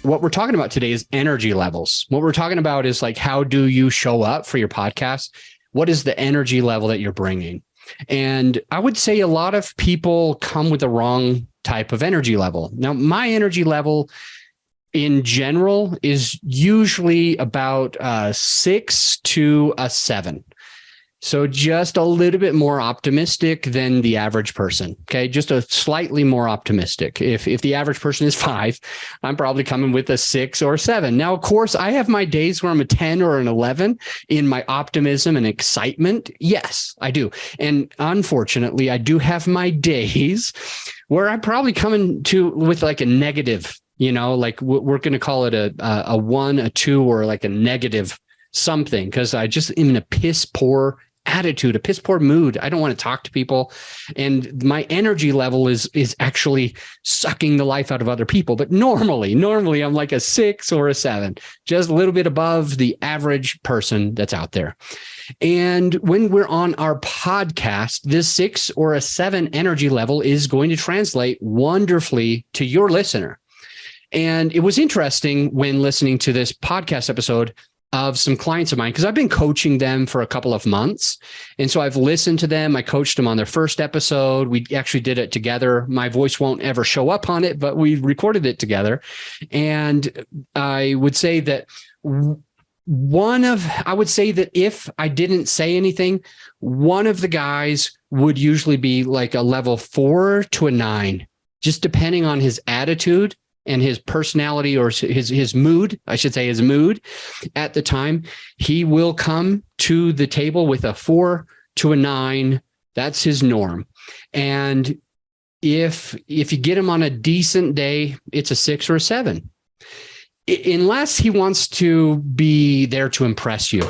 what we're talking about today is energy levels. What we're talking about is like, how do you show up for your podcast? What is the energy level that you're bringing? And I would say a lot of people come with the wrong type of energy level. Now, my energy level in general is usually about 6 to a 7. So just a little bit more optimistic than the average person. Okay. Just a slightly more optimistic. If the average person is 5, I'm probably coming with a 6 or 7. Now, of course, I have my days where I'm a 10 or an 11 in my optimism and excitement. Yes, I do. And unfortunately, I do have my days where I'm probably coming with like a negative, like we're going to call it a 1, a 2, or like a negative something, because I just am in a piss poor attitude, a piss poor mood. I don't want to talk to people. And my energy level is actually sucking the life out of other people. But normally I'm like a 6 or a 7, just a little bit above the average person that's out there. And when we're on our podcast, this 6 or a 7 energy level is going to translate wonderfully to your listener. And it was interesting when listening to this podcast episode of some clients of mine, because I've been coaching them for a couple of months. And so I've listened to them. I coached them on their first episode. We actually did it together. My voice won't ever show up on it, but we recorded it together. And I would say that if I didn't say anything, one of the guys would usually be like a level 4 to a 9, just depending on his attitude and his personality, or his mood, I should say his mood at the time. He will come to the table with a 4 to a 9. That's his norm. And if you get him on a decent day, it's a 6 or a 7. Unless he wants to be there to impress you.